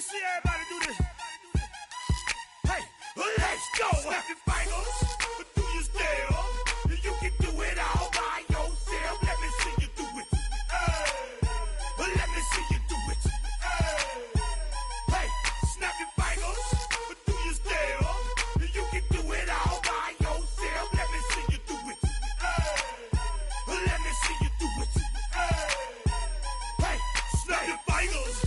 see everybody do this. Hey, let's go. Snap your fingers, do you still? You can do it all by yourself. Let me see you do it. Let me see you do it. Hey, snap your fingers, do you still? You can do it all by yourself. Let me see you do it. Let me see you do it. Hey, snap your fingers,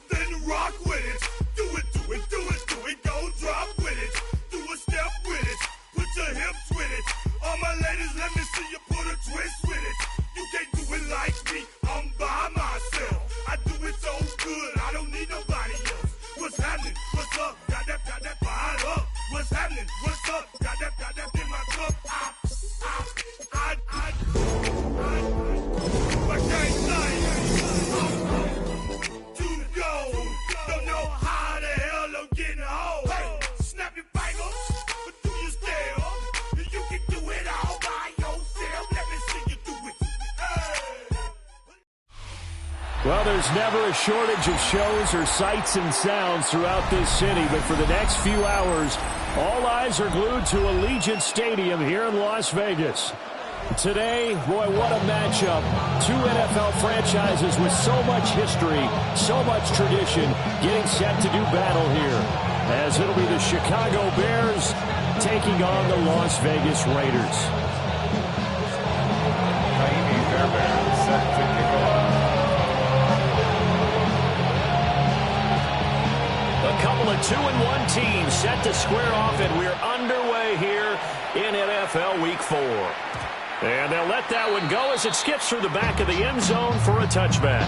then rock with it. Do it, do it, do it, do it. Go drop with it. Do a step with it. Put your hips with it. All my ladies, let me see you put a twist with it. You can't do it like me. I'm by myself. I do it so good. I don't need nobody else. What's happening? What's up? Got that fired up. What's happening? What's up? Got that in my cup. I can't say to go. Don't know how the hell I'm getting home. Hey, snap your fingers, but do you still? You can do it all by yourself. Let me see you do it. Well, there's never a shortage of shows or sights and sounds throughout this city, but for the next few hours, all eyes are glued to Allegiant Stadium here in Las Vegas. Today, boy, what a matchup. Two NFL franchises with so much history, so much tradition, getting set to do battle here, as it'll be the Chicago Bears taking on the Las Vegas Raiders. Miami Bears set to kick off. A couple of 2-1 teams set to square off, and we're underway here in NFL Week 4. And they'll let that one go as it skips through the back of the end zone for a touchback.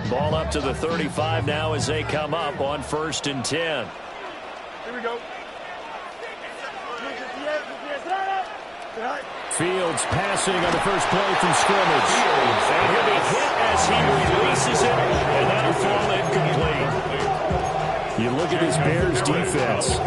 Ball up to the 35 now as they come up on 1st and 10. Here we go. Fields passing on the first play from scrimmage. And he'll be hit as he releases it, and that'll fall incomplete. You look at this Bears defense.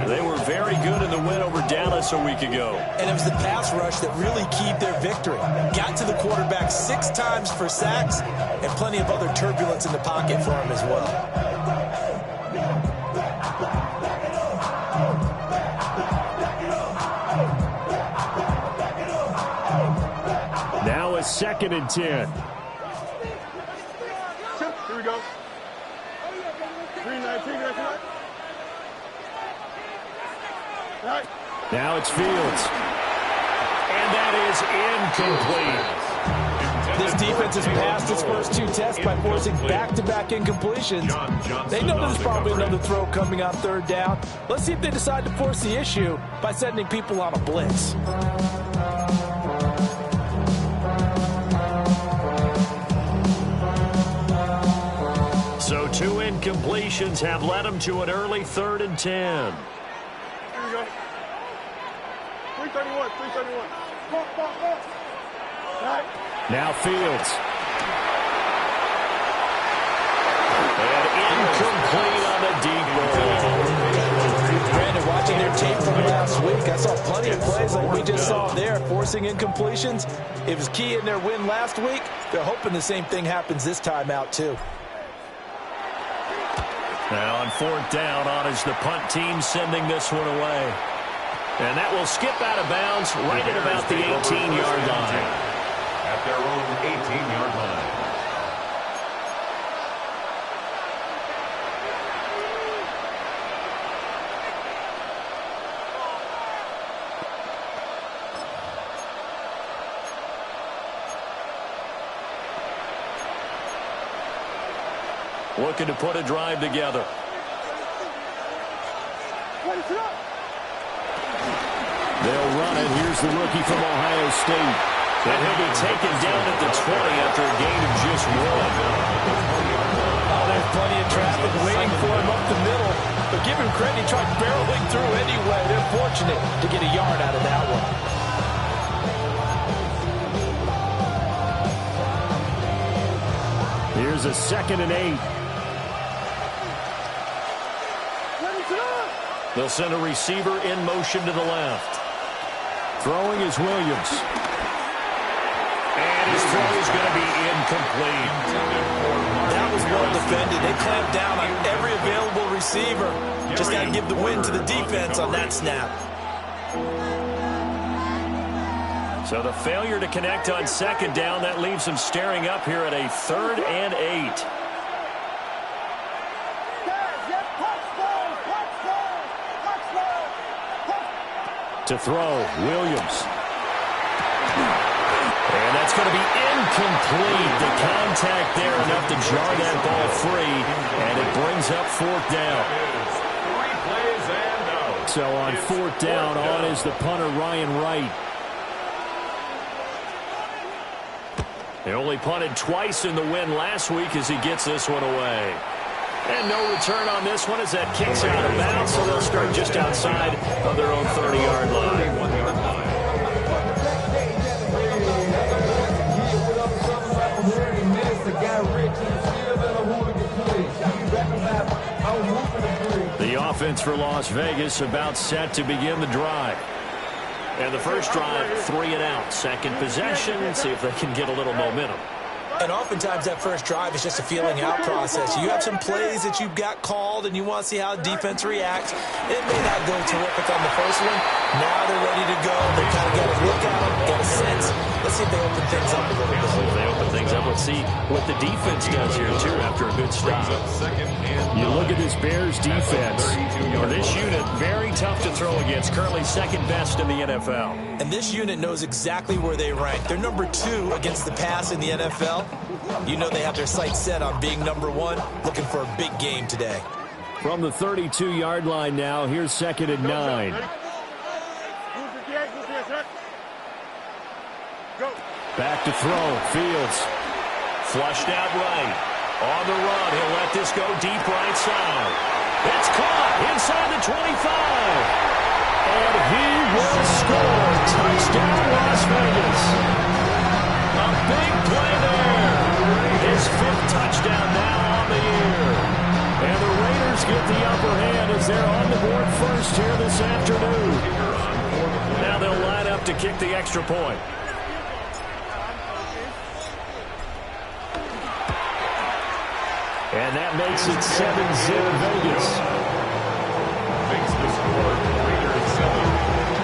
They were very good in the win over Dallas a week ago. And it was the pass rush that really keyed their victory. Got to the quarterback 6 times for sacks and plenty of other turbulence in the pocket for him as well. Now a 2nd and 10. Here we go. 3-19. Right. Now it's Fields. And that is incomplete. This defense has passed its first 2 tests by forcing back-to-back incompletions. They know there's probably another throw coming on 3rd down. Let's see if they decide to force the issue by sending people on a blitz. So 2 incompletions have led them to an early 3rd and 10. Here we go. 331. Right. Now Fields. And incomplete on the deep ball. Brandon, watching their tape from last week, I saw plenty of plays like we just saw there, forcing incompletions. It was key in their win last week. They're hoping the same thing happens this time out, too. Now on 4th down, on is the punt team sending this one away. And that will skip out of bounds right at about the 18-yard line. At their own 18-yard line. Looking to put a drive together. They'll run it. Here's the rookie from Ohio State. And he'll be taken down at the 20 after a gain of just 1. Oh, there's plenty of traffic waiting for him up the middle. But give him credit, he tried barreling through anyway. They're fortunate to get a yard out of that one. is a 2nd and 8. They'll send a receiver in motion to the left. Throwing is Williams. And his throw is going to be incomplete. That was well defended. They clamped down on every available receiver. Just got to give the win to the defense on that snap. So the failure to connect on 2nd down, that leaves them staring up here at a 3rd and 8. To throw, Williams. And that's going to be incomplete. The contact there enough to jar that ball free, and it brings up 4th down. 3 plays and out. So on 4th down, on is the punter, Ryan Wright. They only punted twice in the win last week as he gets this one away. And no return on this one as that kicks out of bounds, so they'll start just outside of their own 30-yard line. 1-yard line. The offense for Las Vegas about set to begin the drive. And the first drive, 3 and out. 2nd possession, see if they can get a little momentum. And oftentimes that first drive is just a feeling out process. You have some plays that you've got called and you want to see how the defense reacts. It may not go terrific on the first one. Now they're ready to go. They kind of got a look at them, got a sense. Let's see if they open things up a little bit. See if they open things up. Let's see what the defense does here, too, after a good stop. You look at this Bears defense. This unit, very tough to throw against. Currently 2nd best in the NFL. And this unit knows exactly where they rank. They're number 2 against the pass in the NFL. You know they have their sights set on being number 1, looking for a big game today. From the 32-yard line now, here's 2nd and 9. Back to throw, Fields. Flushed out right. On the run, he'll let this go deep right side. It's caught inside the 25. And he will score. Touchdown, Las Vegas. A big play there. His 5th touchdown now on the year. And the Raiders get the upper hand as they're on the board first here this afternoon. Now they'll line up to kick the extra point. And that makes it 7-0 Vegas. Makes the score. Raiders 7.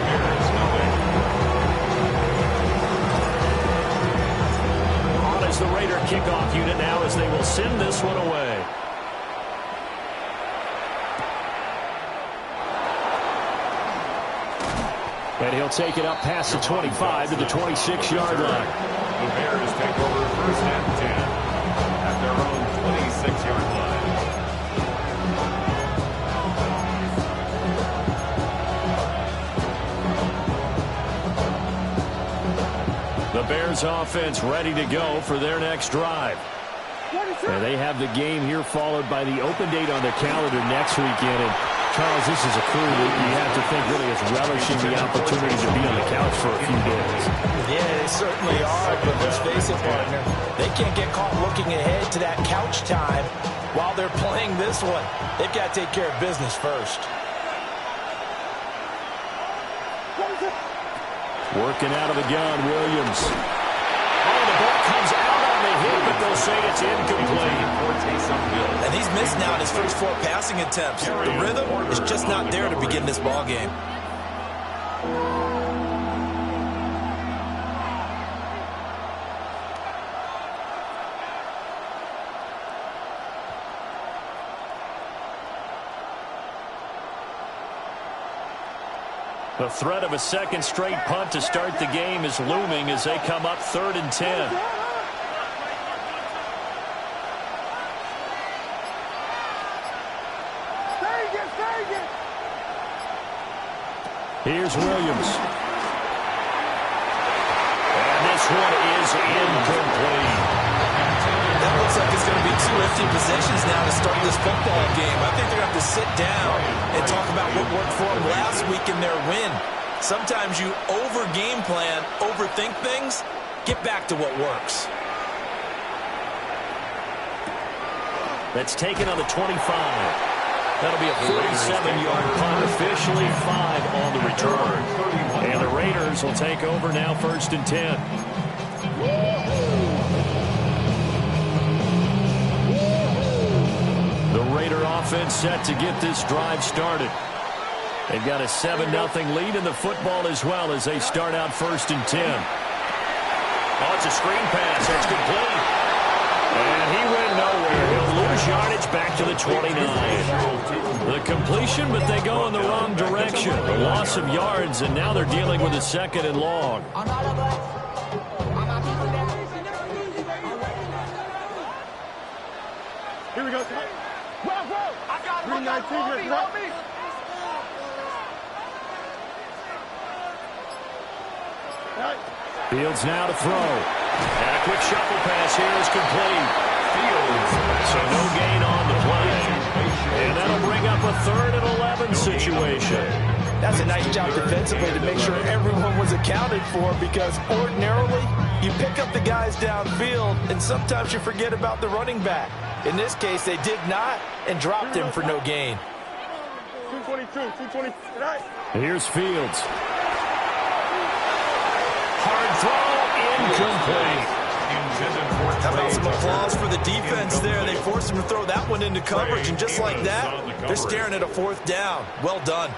Bears nothing. On is the Raider kickoff unit now as they will send this one away. And he'll take it up past the 25 to the 26-yard line. The Bears take over 1st and 10 at their own 26-yard line. The Bears offense ready to go for their next drive. And they have the game here followed by the open date on their calendar next weekend. And Charles, this is a crew that you have to think really is relishing the opportunity to be on the couch for a few days. Yeah, they certainly are, but let's face it, partner. They can't get caught looking ahead to that couch time while they're playing this one. They've got to take care of business first. Working out of the gun, Williams. Oh, the ball comes out on the hit, but they'll say it's incomplete. And he's missed now in his first 4 passing attempts. The rhythm is just not there to begin this ball game. The threat of a second straight punt to start the game is looming as they come up 3rd and 10. Here's Williams. And this one is incomplete. That looks like it's going to be 2 empty possessions now to start this football game. I think they're going to have to sit down and talk about what worked for them last week in their win. Sometimes you over-game plan, overthink things. Get back to what works. That's taken on the 25. That'll be a 47-yard punt, officially 5 on the return. And the Raiders will take over now, 1st and 10. The Raider offense set to get this drive started. They've got a 7-0 lead in the football as well as they start out 1st and 10. Oh, it's a screen pass. That's complete. And he went nowhere. He'll lose yardage back to the 29. The completion, but they go in the wrong direction. A loss of yards, and now they're dealing with a 2nd and long. Here we go. Whoa. I got him. 319. Help me. Fields now to throw. And a quick shuffle pass here is complete. Fields. So no gain on the play. And that'll bring up a 3rd and 11 situation. That's a nice job defensively to make sure everyone was accounted for, because ordinarily you pick up the guys downfield and sometimes you forget about the running back. In this case, they did not and dropped him for no gain. 222. Here's Fields. Hard throw, incomplete. How about some applause for the defense there? They forced him to throw that one into coverage, and just like that, they're staring at a 4th down. Well done.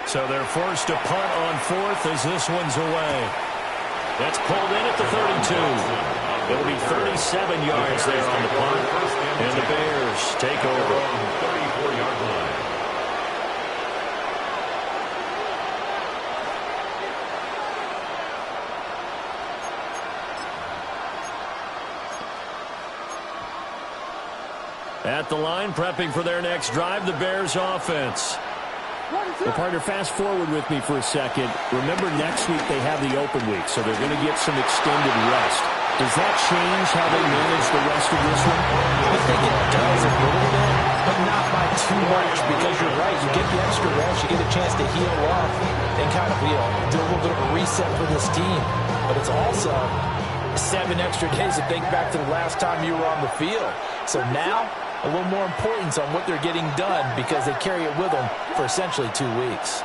So they're forced to punt on 4th as this one's away. That's pulled in at the 32. It'll be 37 yards there on the punt. And the Bears take over. 34-yard line. At the line, prepping for their next drive, the Bears offense. Well, partner, fast forward with me for a second. Remember, next week they have the open week, so they're going to get some extended rest. Does that change how they manage the rest of this one? I think it does a little bit, but not by too much, because you're right. You get the extra rest. You get a chance to heal up and kind of, do a little bit of a reset for this team. But it's also 7 extra days to think back to the last time you were on the field. So now, a little more importance on what they're getting done, because they carry it with them for essentially 2 weeks.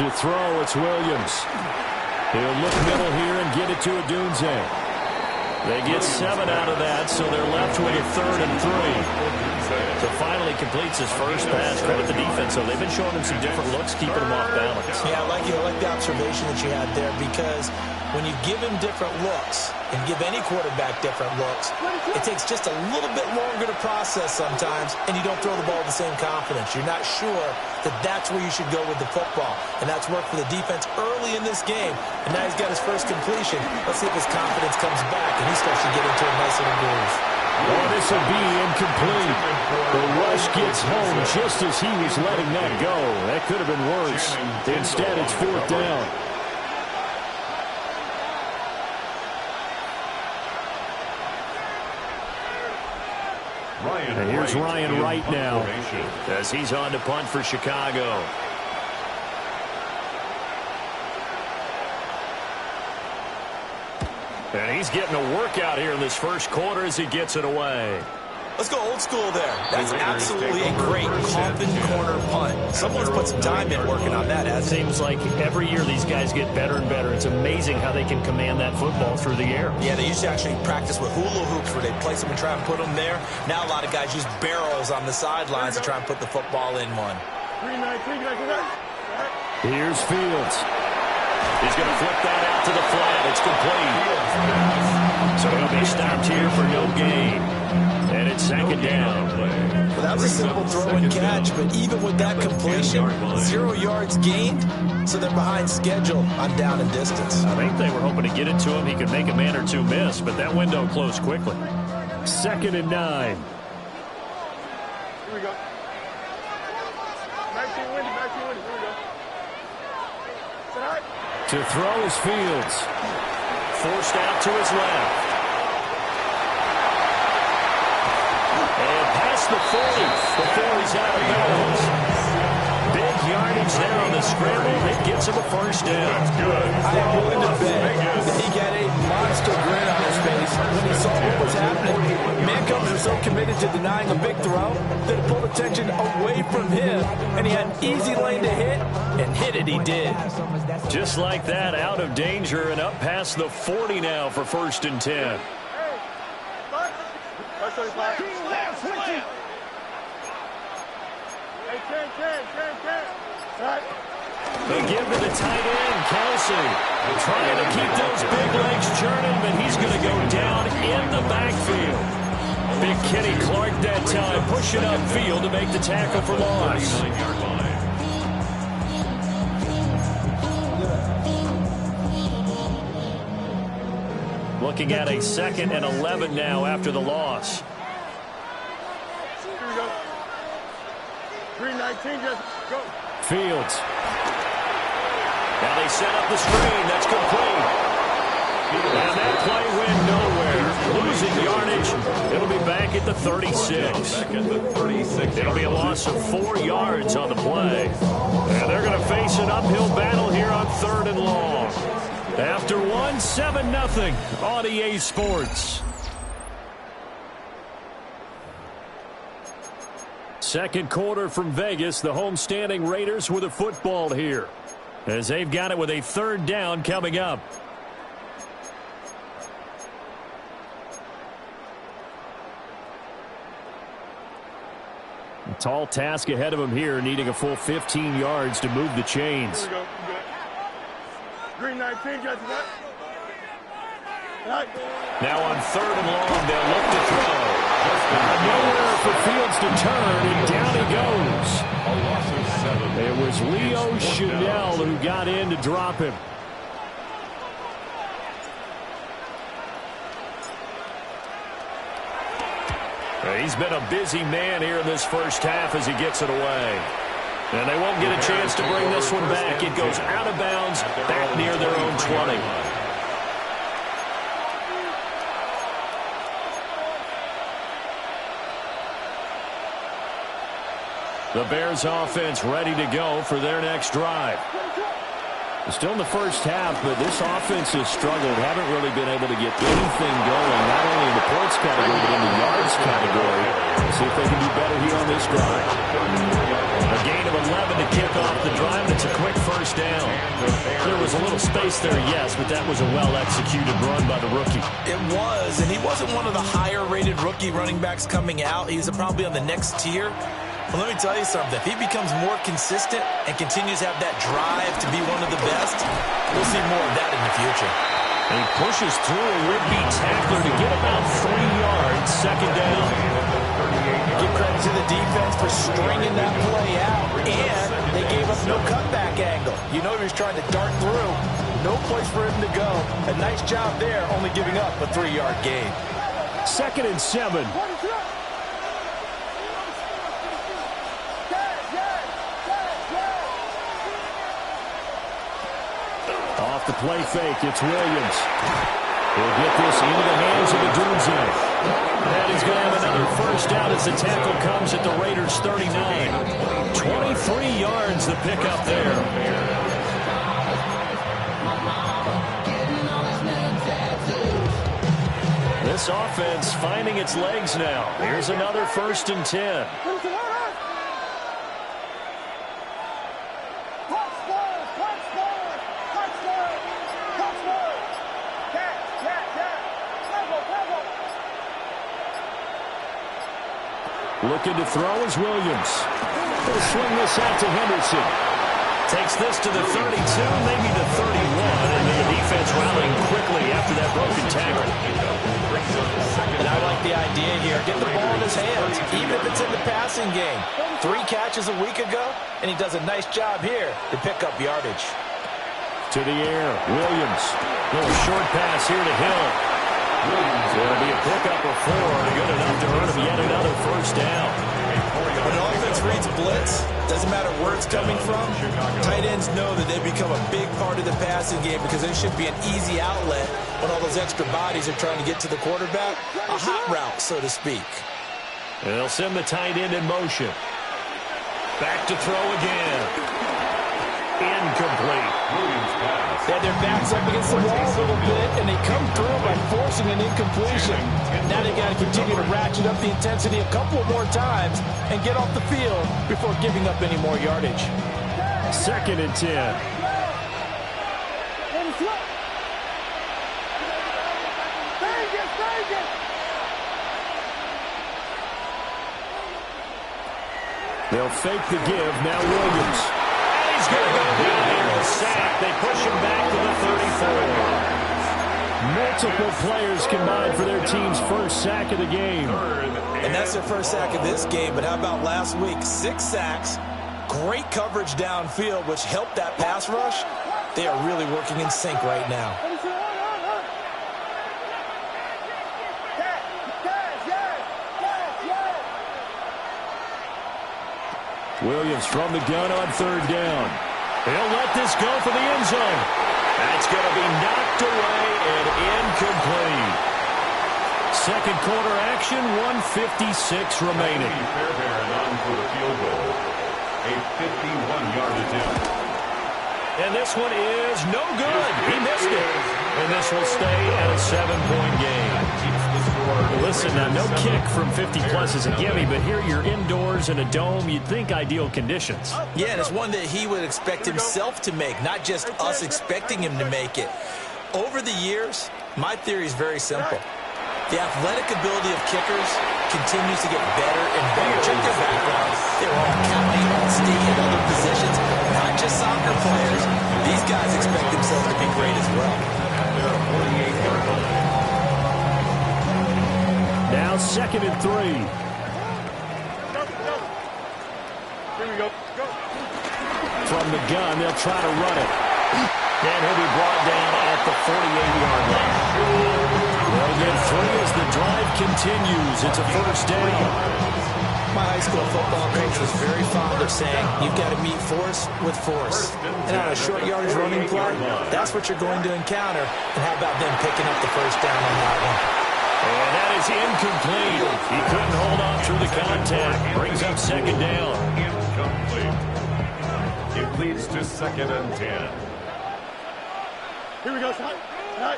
To throw, it's Williams. He'll look middle here and get it to Odunze. They get 7 out of that, so they're left with a 3rd and 3. So finally completes his first pass. Credit the defense, so they've been showing him some different looks, keeping him off balance. Yeah, I like the observation that you had there, because when you give him different looks and give any quarterback different looks, it takes just a little bit longer to process sometimes, and you don't throw the ball with the same confidence. You're not sure that that's where you should go with the football, and that's worked for the defense early in this game, and now he's got his first completion. Let's see if his confidence comes back and he starts to get into a nice little groove. Oh, this will be incomplete. The rush gets home just as he was letting that go. That could have been worse. Instead, it's 4th down. And here's Ryan Wright now as he's on to punt for Chicago. And he's getting a workout here in this first quarter as he gets it away. Let's go old school there. That's absolutely a great coffin corner punt. Someone's put some time in working on that. It seems like every year these guys get better and better. It's amazing how they can command that football through the air. Yeah, they used to actually practice with hula hoops where they'd place them and try and put them there. Now a lot of guys use barrels on the sidelines to try and put the football in one. 319. Here's Fields. He's going to flip that out to the flat. It's complete. So he'll be stopped here for no gain. And it's 2nd down. Well, that was a simple throw and catch, but even with that completion, 0 yards gained, so they're behind schedule on down and distance. I think they were hoping to get it to him. He could make a man or two miss, but that window closed quickly. 2nd and 9. Here we go. 19 windy. Here we go. To throw is Fields. Forced out to his left. And past the 40 before he's out of bounds. Big yardage there on the scramble. It gets him a first down. I am willing to bet that he got a master grin on his face when he saw what was happening. Mancos were so committed to denying a big throw that it pulled attention away from him, and he had an easy lane to hit, and hit it he did. Just like that, out of danger and up past the 40 now for 1st and 10. They give to the tight end, Kelsey. Trying to keep those big legs churning, but he's going to go down in the backfield. Big Kenny Clark that time, pushing upfield to make the tackle for loss. Looking at a 2nd and 11 now after the loss. Here we go. 319, just go. Fields. Now they set up the screen. That's complete. And that play went nowhere. Losing yardage. It'll be back at the 36. It'll be a loss of 4 yards on the play. And they're going to face an uphill battle here on 3rd and long. After 1, 7-0 on EA Sports. Second quarter from Vegas. The homestanding Raiders with a football here, as they've got it with a 3rd down coming up. A tall task ahead of him here, needing a full 15 yards to move the chains. Here we go. Green 19, just that. Now on 3rd and long, they'll look to throw. Nowhere for Fields to turn, and down he goes. It was Leo Chanel who got in to drop him. He's been a busy man here in this first half as he gets it away. And they won't get a chance to bring this one back. It goes out of bounds, back near their own 20. The Bears offense ready to go for their next drive. Still in the first half, but this offense has struggled. Haven't really been able to get anything going, not only in the points category, but in the yards category. See if they can do better here on this drive. A gain of 11 to kick off the drive. It's a quick first down. There was a little space there, yes, but that was a well-executed run by the rookie. It was, and he wasn't one of the higher-rated rookie running backs coming out. He's probably on the next tier. But let me tell you something. If he becomes more consistent and continues to have that drive to be one of the best, we'll see more of that in the future. And he pushes through a would-be tackler to get about 3 yards, 2nd down. Give credit to the defense for stringing that play out, and they gave up no cutback angle. You know he was trying to dart through. No place for him to go. A nice job there, only giving up a 3-yard gain. 2nd and 7. Off the play fake, it's Williams. He'll get this into the hands of Odunze. And he's going to have another first down as the tackle comes at the Raiders' 39. 23 yards the pickup there. This offense finding its legs now. Here's another 1st and 10. Looking to throw is Williams. They'll swing this out to Henderson. Takes this to the 32, maybe the 31, and the defense rallying quickly after that broken tackle. And I like the idea here. Get the ball in his hands, even if it's in the passing game. 3 catches a week ago, and he does a nice job here to pick up yardage. To the air, Williams. Little short pass here to Hill. It'll be a pickup of 4, good enough to earn him yet another first down. When an offense reads blitz, doesn't matter where it's coming from, tight ends know that they become a big part of the passing game because there should be an easy outlet when all those extra bodies are trying to get to the quarterback. A hot route, so to speak. And they'll send the tight end in motion. Back to throw again. Incomplete. They had their backs up against the wall a little bit, and they come through by forcing an incompletion. Now they got to continue to ratchet up the intensity a couple more times and get off the field before giving up any more yardage. 2nd and 10. They'll fake the give. Now Williams. And he's going to go down here and sack. They push him back to the 34. Multiple players combined for their team's first sack of the game. And that's their first sack of this game. But how about last week? 6 sacks. Great coverage downfield, which helped that pass rush. They are really working in sync right now. Williams from the gun on 3rd down. He'll let this go for the end zone. That's going to be knocked away and incomplete. Second quarter action, 1:56 remaining. Fairbairn on for the field goal. A 51-yard attempt. And this one is no good. He missed it. And this will stay at a 7-point game. Listen, now, no kick from 50-plus is a gimme, but here you're indoors in a dome. You'd think ideal conditions. Yeah, and it's one that he would expect himself to make, not just us expecting him to make it. Over the years, my theory is very simple. The athletic ability of kickers continues to get better and better. Check their background. They're all county, all state, and other positions, not just soccer players. These guys expect themselves to be great as well. Now 2nd and 3. Here we go. Go. From the gun, they'll try to run it. And he'll be brought down at the 48-yard line. They'll get 3 as the drive continues. It's a first down. My high school football coach was very fond of saying, you've got to meet force with force. And on a short yardage running play, that's what you're going to encounter. And how about them picking up the first down on that one? And that is incomplete. He couldn't hold on through the contact. Brings up 2nd down. Incomplete. It leads to 2nd and 10. Here we go, son. Right.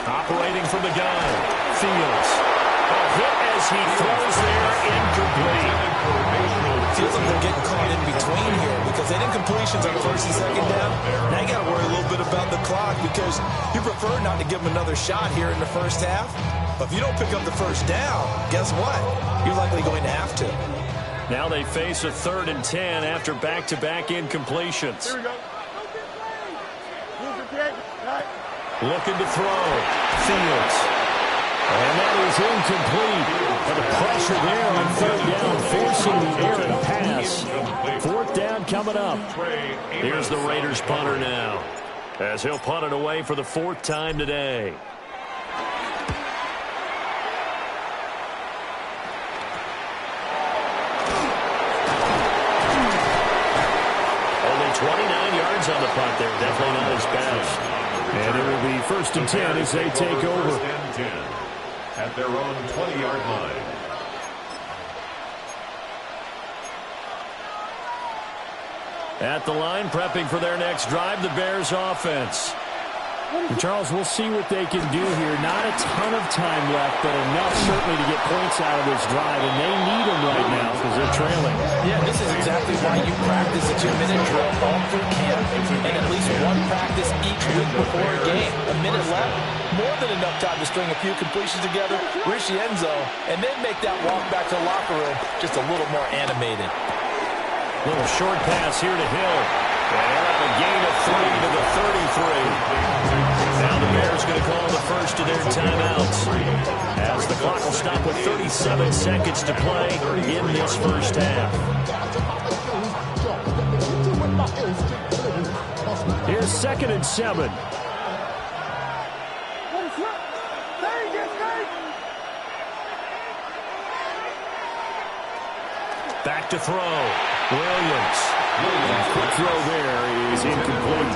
Operating from the gun. Fields. A hit as he throws there. Incomplete. Feels like they're getting caught in between here because they didn't completions on 1st and 2nd down. Now you got to worry a little bit about the clock because you prefer not to give them another shot here in the first half. But if you don't pick up the first down, guess what? You're likely going to have to. Now they face a 3rd and 10 after back-to-back incompletions. Here we go. Right. Looking to throw. Fields. And that is incomplete. And the pressure there on 3rd down, forcing the errant pass. 4th down coming up. Here's the Raiders punter now, as he'll punt it away for the 4th time today. Only 29 yards on the punt there. Definitely not his best. And it will be 1st and 10 as they take over. 1st and 10 at their own 20-yard line. At the line, prepping for their next drive, the Bears offense. And Charles, we'll see what they can do here. Not a ton of time left, but enough certainly to get points out of this drive, and they need them right now because they're trailing. Yeah, this is exactly why you practice a 2-minute drill all through camp and at least one practice each week before a game. A minute left, more than enough time to string a few completions together, reach the end zone, and then make that walk back to the locker room just a little more animated. Little short pass here to Hill. And a gain of 3 to the 33. Now the Bears going to call the first of their timeouts, as the clock will stop with 37 seconds to play in this first half. Here's 2nd and 7. Back to throw. Williams. Quick throw there is incomplete.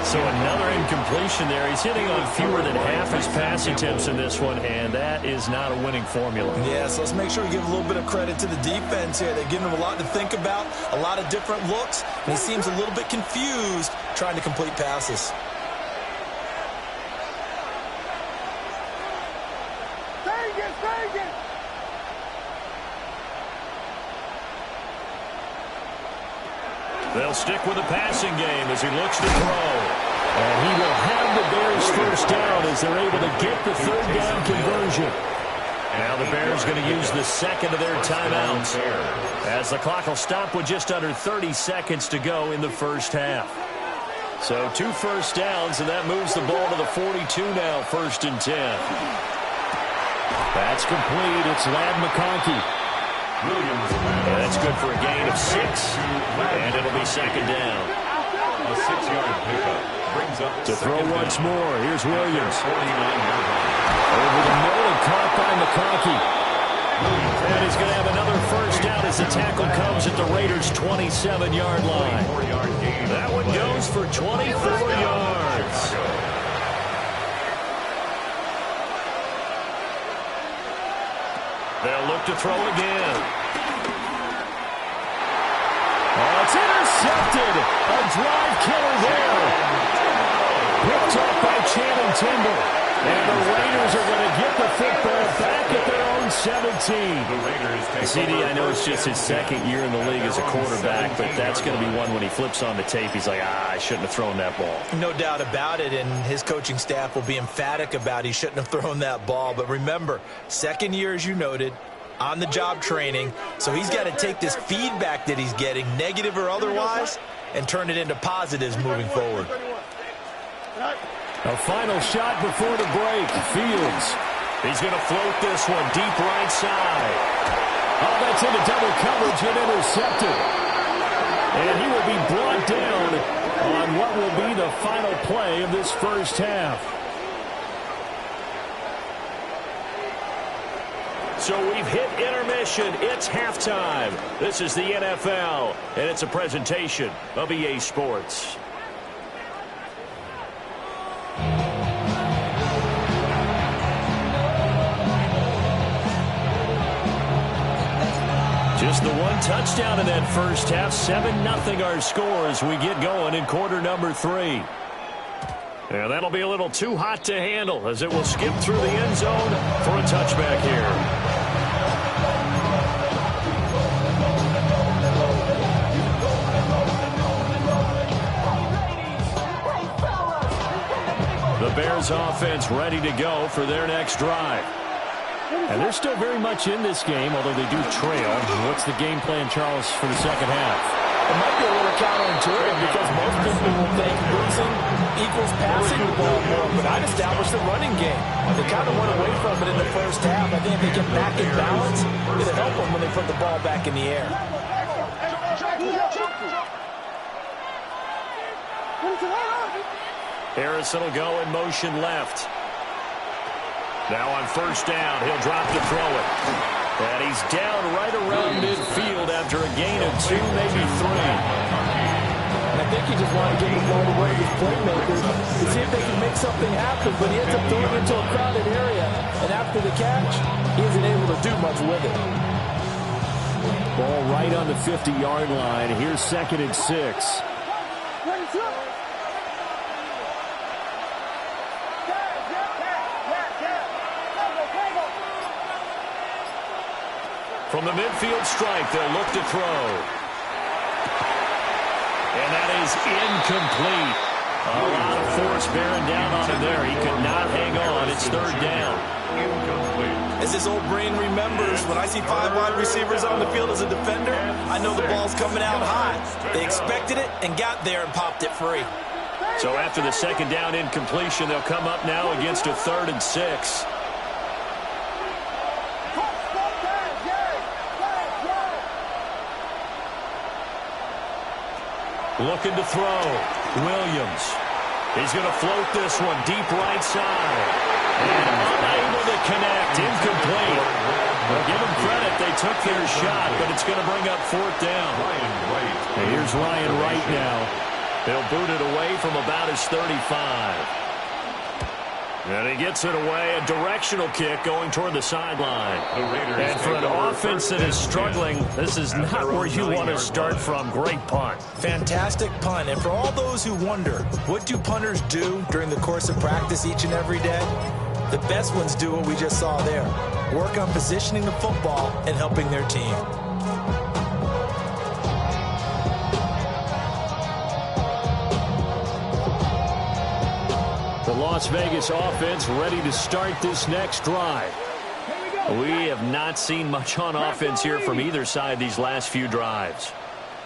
So another incompletion there. He's hitting on fewer than half his pass attempts in this one, and that is not a winning formula. Yeah, so let's make sure we give a little bit of credit to the defense here. They're giving him a lot to think about, a lot of different looks, and he seems a little bit confused trying to complete passes. They'll stick with the passing game as he looks to throw. And he will have the Bears first down as they're able to get the third down conversion. Now the Bears going to use the second of their timeouts as the clock will stop with just under 30 seconds to go in the first half. So 2 first downs, and that moves the ball to the 42 now, 1st and 10. That's complete. It's Ladd McConkey. And that's good for a gain of 6, and it'll be second down. A 6-yard pickup brings up to throw once more. Here's Williams. Over the middle and caught by McConkey. And he's going to have another first down as the tackle comes at the Raiders' 27-yard line. That one goes for 24 yards. They'll look to throw again. Oh, it's intercepted. A drive killer there. Picked up by Channing Tindall. And the Raiders are going to get the football back at their own 17. CD, I know it's just his second year in the league as a quarterback, but that's going to be one when he flips on the tape. He's like, I shouldn't have thrown that ball. No doubt about it, and his coaching staff will be emphatic about he shouldn't have thrown that ball. But remember, second year, as you noted, on-the-job training, so he's got to take this feedback that he's getting, negative or otherwise, and turn it into positives moving forward. A final shot before the break. Fields. He's going to float this one deep right side. Oh, that's into double coverage and intercepted. And he will be brought down on what will be the final play of this first half. So we've hit intermission. It's halftime. This is the NFL, and it's a presentation of EA Sports. Just the one touchdown in that first half. 7-0 our score as we get going in quarter number 3. And that'll be a little too hot to handle as it will skip through the end zone for a touchback here. The Bears offense ready to go for their next drive. And they're still very much in this game, although they do trail. What's the game plan, Charles, for the second half? It might be a little counterintuitive because most people will think losing equals passing the ball more, but I'd establish the running game. They kind of went away from it in the first half. I think if they get back in balance, it'll help them when they put the ball back in the air. Harrison will go in motion left. Now on first down, he'll drop to throw it. And he's down right around midfield after a gain of 2, maybe 3. And I think he just wanted to get the ball to one of his playmakers to see if they can make something happen, but he ends up throwing it into a crowded area. And after the catch, he isn't able to do much with it. Ball right on the 50-yard line. Here's 2nd and 6. From the midfield stripe, they'll look to throw. And that is incomplete. A lot of force bearing down on him there. He could not hang on. It's 3rd down. As his old brain remembers, when I see 5 wide receivers on the field as a defender, I know the ball's coming out high. They expected it and got there and popped it free. So after the 2nd down incompletion, they'll come up now against a 3rd and 6. Looking to throw. Williams. He's going to float this one deep right side. And unable to connect. Incomplete. Well, give them credit. They took their shot, but it's going to bring up 4th down. And here's Ryan Wright now. They'll boot it away from about his 35. And he gets it away. A directional kick going toward the sideline. And for an offense that is struggling, this is not where you want to start from. Great punt. Fantastic punt. And for all those who wonder, what do punters do during the course of practice each and every day? The best ones do what we just saw there. Work on positioning the football and helping their team. The Las Vegas offense ready to start this next drive. We have not seen much on offense here from either side these last few drives.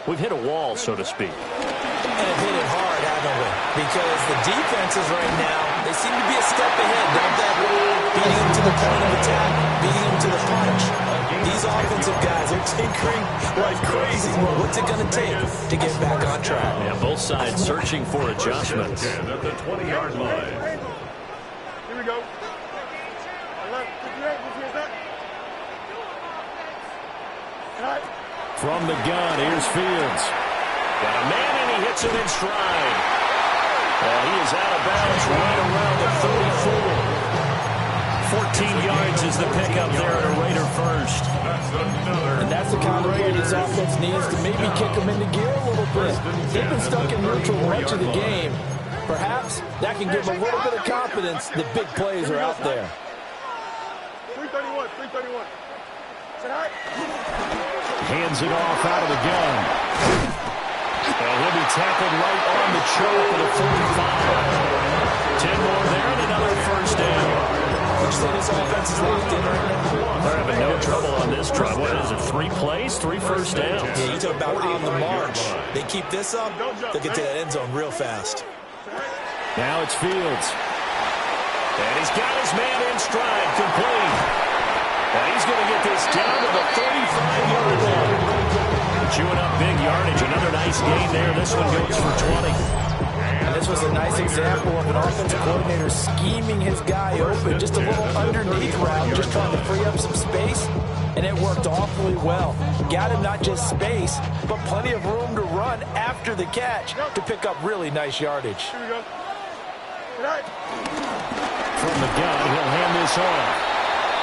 We've hit a wall, so to speak. And have hit it hard, haven't we? Because the defenses right now, they seem to be a step ahead, don't they? Beating them to the point of attack, beating them to the punch. These offensive guys are tinkering like crazy. What's it going to take to get back on track? Yeah, both sides searching for adjustments. At the 20-yard line. Here we go. From the gun, here's Fields. Got a man, and he hits it in stride. He is out of bounds right around the 34. 14 yards is the pickup there at a Raider first. And that's the kind of play this offense needs to maybe kick them into gear a little bit. They've been stuck in neutral much of the game. Perhaps that can give them a little bit of confidence that big plays are out there. 331, 331. Hands it off out of the gun. And he'll be tackled right on the choke at a 45. 10 more there and another first down. Would you say this offense is locked in right now? They're having no trouble on this drive. What is it, 3 plays, 3 first downs? Yeah, you talk about on the march. They keep this up, they'll get to that end zone real fast. Now it's Fields. And he's got his man in stride, complete. And he's going to get this down to the 35-yard line. Chewing up big yardage. Another nice gain there. This one goes for 20. And this was a nice example of an offensive coordinator scheming his guy open. Just a little underneath route, just trying to free up some space. And it worked awfully well. Got him not just space, but plenty of room to run after the catch to pick up really nice yardage. Here we go. From the gun, he'll hand this off.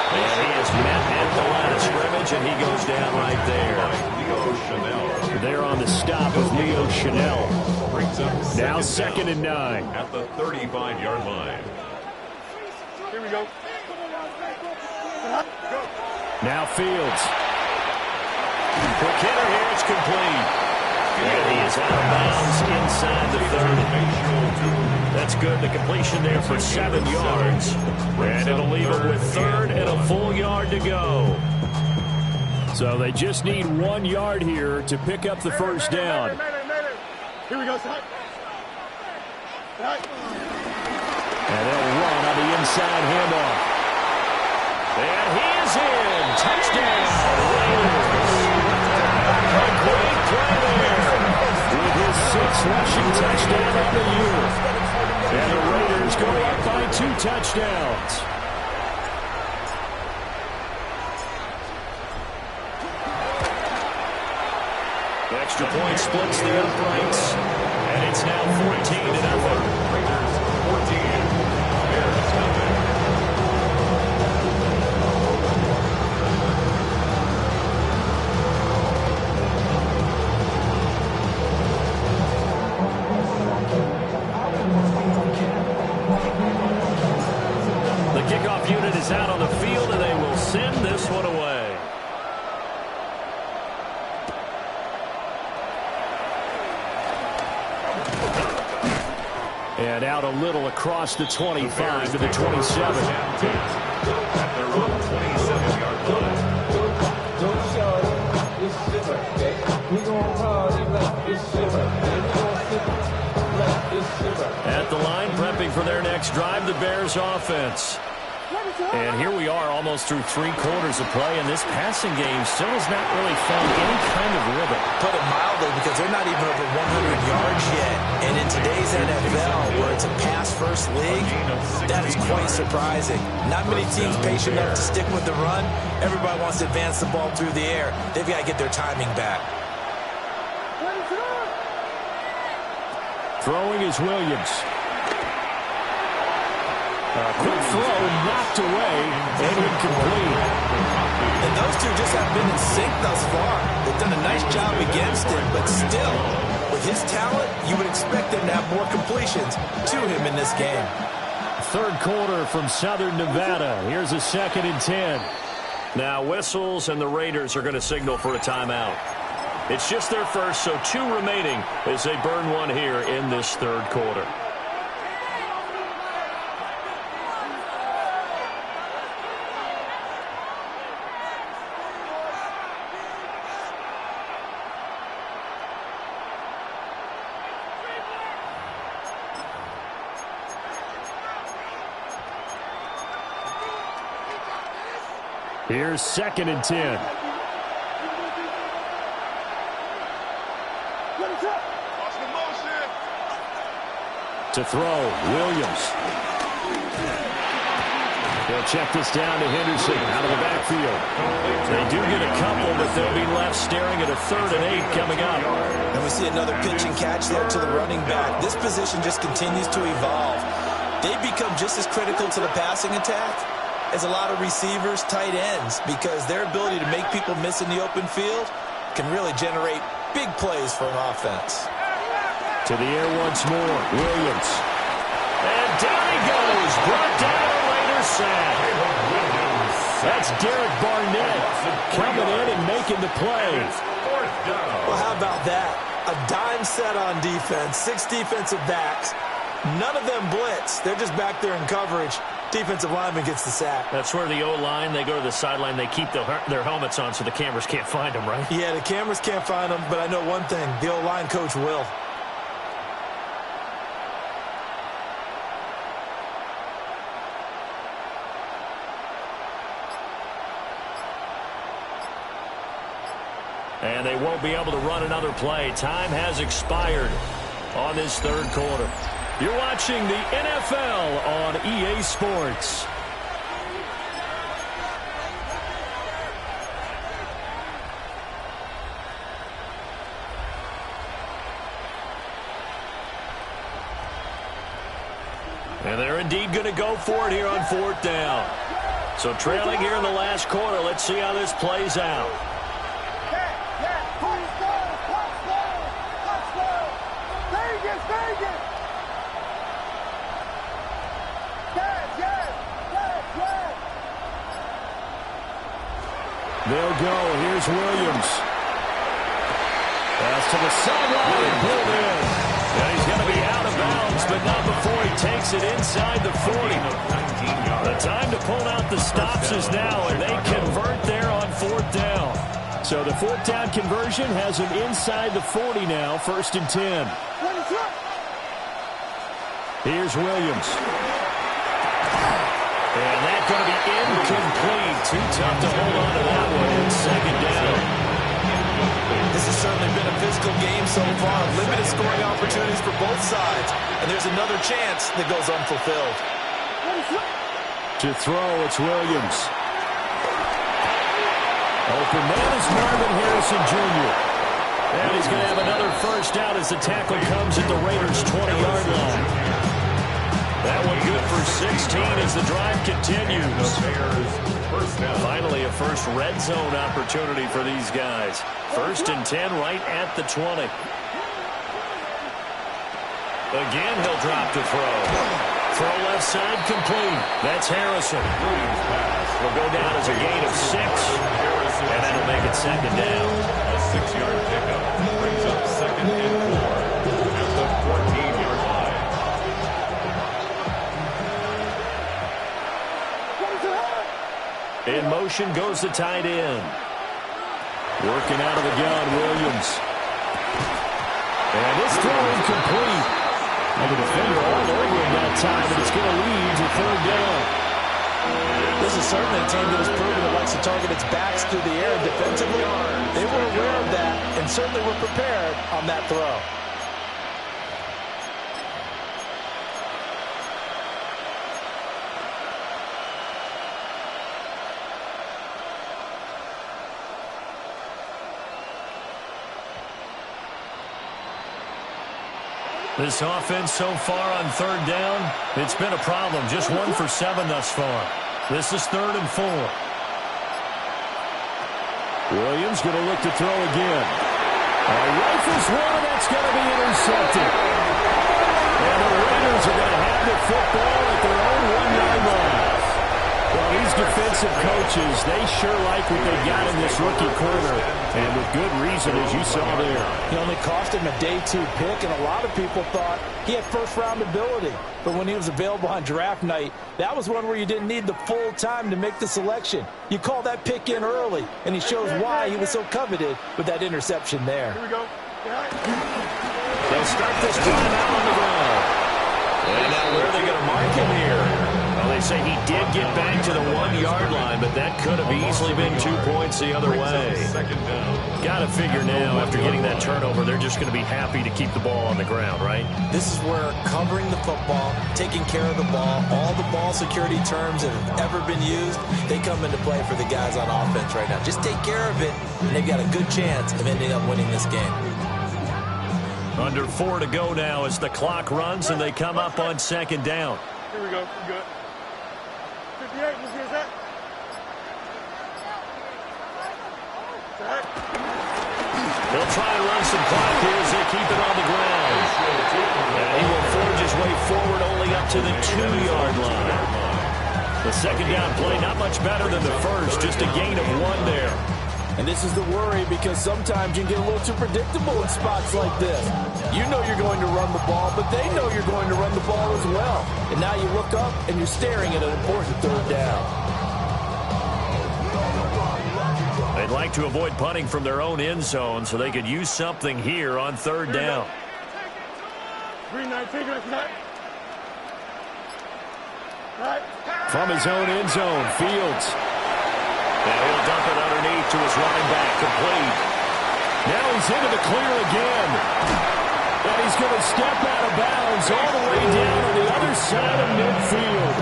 And he is met at the line of scrimmage, and he goes down right there. They're on the stop of Leo Chanel. Now 2nd and 9. At the 35-yard line. Here we go. Now Fields. Quick hitter here, it's complete. And he is out of bounds inside the 30. That's good. The completion there for 7 yards. And it'll leave him with 3rd and a full yard to go. So they just need 1 yard here to pick up the first down. Here we go, son. And they'll run on the inside handoff. And he is in. Touchdown. A great play there. With his 6th rushing touchdown on the year. And the Raiders go up by 2 touchdowns. Extra point splits the uprights. And it's now 14-0. Raiders 14. Bears nothing. The kickoff unit is out on the field, and they will send this one away. And out a little across the 25 to the 27. At their own 27-yard line. At the line, prepping for their next drive, the Bears offense. And here we are almost through 3 quarters of play, and this passing game still has not really found any kind of rhythm. Put it mildly, because they're not even over 100 yards yet. And in today's NFL, where it's a pass-first league, that is quite surprising. Not many teams patient enough to stick with the run. Everybody wants to advance the ball through the air. They've got to get their timing back. Throwing is Williams. A quick throw knocked away and incomplete. And those two just have been in sync thus far. They've done a nice job against him, but still, with his talent, you would expect them to have more completions to him in this game. 3rd quarter from Southern Nevada. Here's a 2nd and 10. Now whistles, and the Raiders are going to signal for a timeout. It's just their first, so 2 remaining as they burn one here in this 3rd quarter. Here's 2nd and 10. To throw, Williams. They'll check this down to Henderson out of the backfield. They do get a couple, but they'll be left staring at a 3rd and 8 coming up. And we see another pitch and catch there to the running back. This position just continues to evolve. They become just as critical to the passing attack as a lot of receivers, tight ends, because their ability to make people miss in the open field can really generate big plays for an offense. To the air once more, Williams. And down he goes, brought down a later sack. That's Derek Barnett coming in and making the play. Well, how about that? A dime set on defense, 6 defensive backs. None of them blitz. They're just back there in coverage. Defensive lineman gets the sack. That's where the O-line, they go to the sideline, they keep their helmets on so the cameras can't find them, right? Yeah, the cameras can't find them, but I know one thing. The O-line coach will. And they won't be able to run another play. Time has expired on this 3rd quarter. You're watching the NFL on EA Sports. And they're indeed going to go for it here on 4th down. So trailing here in the last quarter, let's see how this plays out. They'll go. Here's Williams. Pass to the sideline and pulled in. And he's going to be out of bounds, but not before he takes it inside the 40. The time to pull out the stops is now, and they convert there on 4th down. So the 4th down conversion has him inside the 40 now, 1st and 10. Here's Williams. And that's going to be incomplete. Too tough to hold on to that one in 2nd down. This has certainly been a physical game so far. Limited scoring opportunities for both sides. And there's another chance that goes unfulfilled. To throw, it's Williams. Open man is Marvin Harrison Jr. And he's going to have another 1st down as the tackle comes at the Raiders' 20-yard line. That one good for 16 as the drive continues. Finally, a first red zone opportunity for these guys. 1st and 10 right at the 20. Again, he'll drop to throw. Throw left side complete. That's Harrison. Will go down as a gain of 6. And that'll make it 2nd down. A 6-yard pickup brings up 2nd and 4 at the 14-yard line. In motion goes the tight end. Working out of the gun, Williams. And this throw incomplete. And the defender all over him that time, and it's going to lead to 3rd down. This is certainly a team that has proven it likes to target its backs through the air defensively. They were aware of that and certainly were prepared on that throw. This offense so far on 3rd down, it's been a problem. Just 1 for 7 thus far. This is 3rd and 4. Williams going to look to throw again. Rifles one, and that's going to be intercepted. And the Raiders are going to have the football at their own 1-yard line. Well, these defensive coaches, they sure like what they got in this rookie corner. And with good reason, as you saw there. He only cost him a day 2 pick, and a lot of people thought he had first-round ability. But when he was available on draft night, that was one where you didn't need the full time to make the selection. You call that pick in early, and he shows why he was so coveted with that interception there. Here we go. They'll start this time out on the ground. And now where are they going to mark him here? Well, they say he did get back to the 1-yard line, but that could have easily been 2 points the other way. Got to figure now, after getting that turnover, they're just going to be happy to keep the ball on the ground, right? This is where covering the football, taking care of the ball, all the ball security terms that have ever been used, they come into play for the guys on offense right now. Just take care of it, and they've got a good chance of ending up winning this game. Under 4 to go now as the clock runs and they come up on second down. Here we go. Good. 58, you see that? They'll try and run some clock here as they keep it on the ground. And he will forge his way forward only up to the 2-yard line. The second down play not much better than the first, just a gain of 1 there. And this is the worry because sometimes you can get a little too predictable in spots like this. You know you're going to run the ball, but they know you're going to run the ball as well. And now you look up and you're staring at an important third down. They'd like to avoid punting from their own end zone so they could use something here on third down. 319, From his own end zone, Fields. And he'll dump it underneath to his running back, complete. Now he's into the clear again. And he's going to step out of bounds all the way down on the other side of midfield.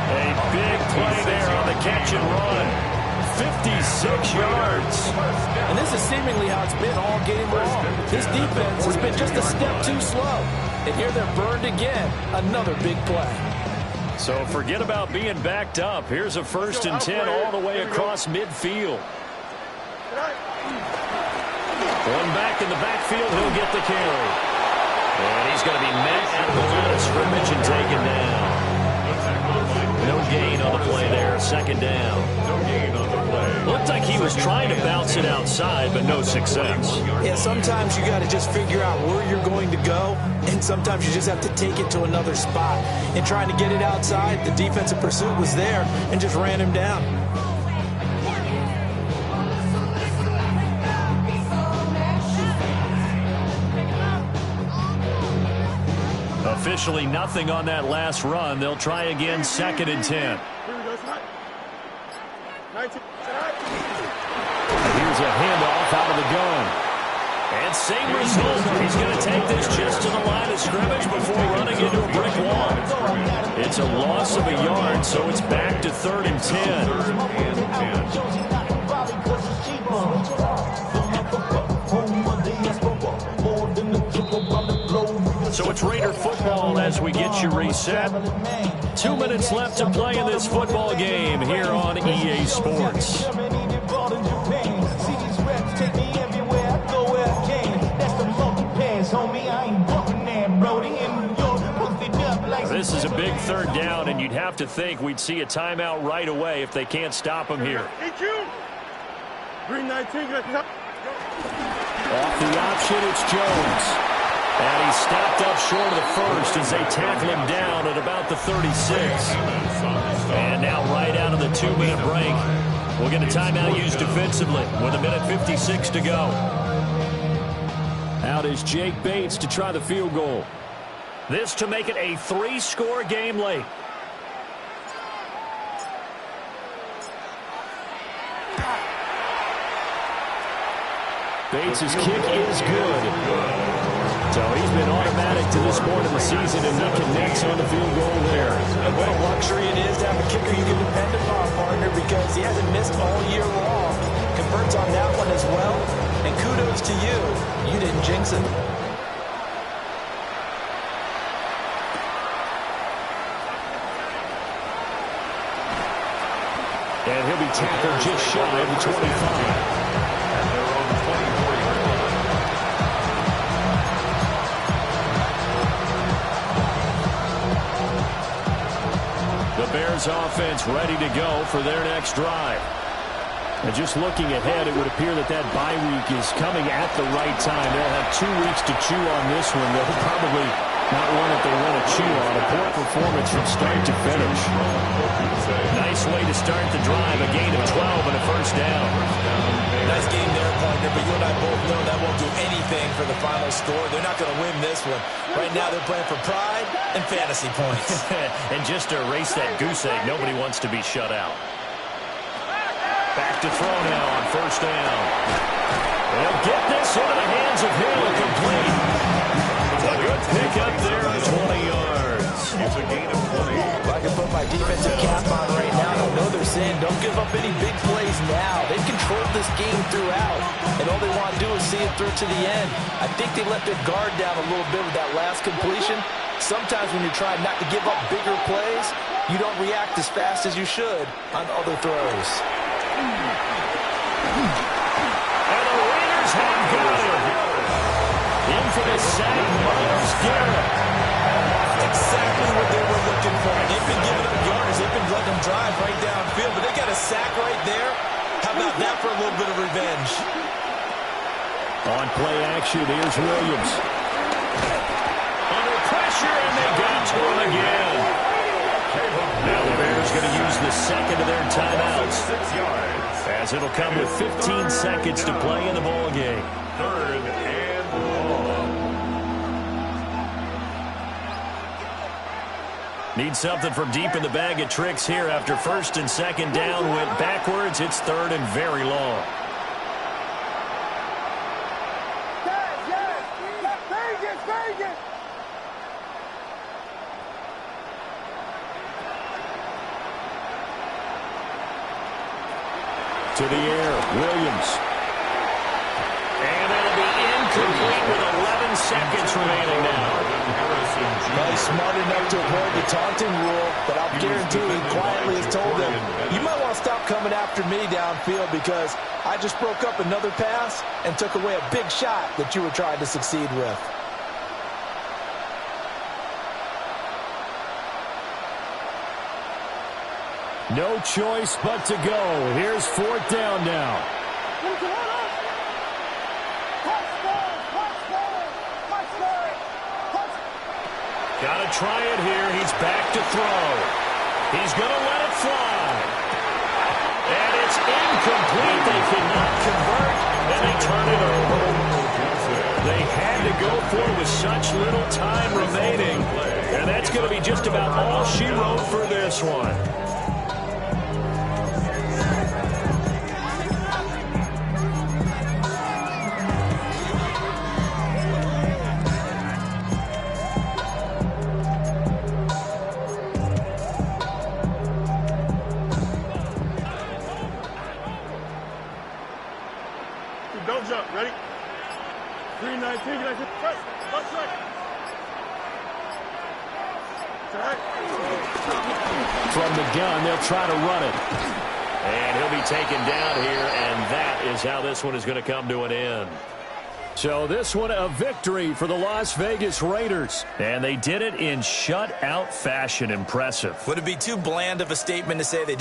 A big play there on the catch and run. 56 yards. And this is seemingly how it's been all game long. This defense has been just a step too slow. And here they're burned again. Another big play. So forget about being backed up. Here's a 1st and 10 all the way across midfield. One back in the backfield, he'll get the carry. And he's going to be met at the line of scrimmage and taken down. No gain on the play there, second down. No gain on the play. Looked like he was trying to bounce it outside, but no success. Yeah, sometimes you got to just figure out where you're going to go, and sometimes you just have to take it to another spot. And trying to get it outside, the defensive pursuit was there and just ran him down. Officially nothing on that last run. They'll try again, 2nd and 10. Here we go, 19. Here's a handoff out of the gun. And same result. He's going to take this just to the line of scrimmage before running into a brick wall. It's a loss of a yard, so it's back to 3rd and 10. So it's Raider football as we get you reset. 2 minutes left to play in this football game here on EA Sports. This is a big third down, and you'd have to think we'd see a timeout right away if they can't stop him here. EQ. 319, Off the option, it's Jones. And he's stopped up short of the first as they tackle him down at about the 36. And now right out of the 2-minute break, we'll get a timeout used defensively with 1:56 to go. Out is Jake Bates to try the field goal. This to make it a 3-score game late. Bates' kick is good. So he's been automatic to this point of the season, and he connects on the field goal there. And what a luxury it is to have a kicker you can depend upon, partner, because he hasn't missed all year long. Converts on that one as well. And kudos to you. You didn't jinx it. And he'll be tackled just shy of the 25. The Bears offense ready to go for their next drive. And just looking ahead, it would appear that that bye week is coming at the right time. They'll have 2 weeks to chew on this one. They'll probably not one that they want to chew on. A poor performance from start to finish. Nice way to start the drive. A gain of 12 and a first down. Nice game there, partner, but you and I both know that won't do anything for the final score. They're not going to win this one. Right now they're playing for pride and fantasy points. And just to erase that goose egg, nobody wants to be shut out. Back to throw now on first down. They'll get this into the hands of Hill, complete. A good pickup there of 20 yards. It's a gain of 20. If I can put my defensive cap on right now, I know they're saying don't give up any big plays now. They've controlled this game throughout, and all they want to do is see it through to the end. I think they let their guard down a little bit with that last completion. Sometimes when you're trying not to give up bigger plays, you don't react as fast as you should on other throws. And the Raiders have got him. In for the sack, Myles Garrett. Exactly what they were looking for. They've been giving up yards. They've been letting them drive right downfield, but they got a sack right there. How about that for a little bit of revenge? On play action, here's Williams. Under pressure, and they got to him again. Now the Bears going to use the second of their timeouts. 6 yards. As it'll come with 15 seconds to play in the ball game. 3rd and long. Need something from deep in the bag of tricks here after first and second down went backwards. It's 3rd and very long. Vegas! To the air, Williams. And it'll be incomplete with 11 seconds remaining now. Well, he's smart enough to avoid the taunting rule, but I'll guarantee he quietly has told them, you might want to stop coming after me downfield because I just broke up another pass and took away a big shot that you were trying to succeed with. No choice but to go. Here's 4th down now. Got to try it here. He's back to throw. He's going to let it fly. And it's incomplete. They cannot convert, and they turn it over. They had to go for it with such little time remaining. And that's going to be just about all she wrote for this one. Don't jump. Ready? 319. From the gun, they'll try to run it. And he'll be taken down here, and that is how this one is going to come to an end. So this one a victory for the Las Vegas Raiders. And they did it in shutout fashion. Impressive. Would it be too bland of a statement to say they did?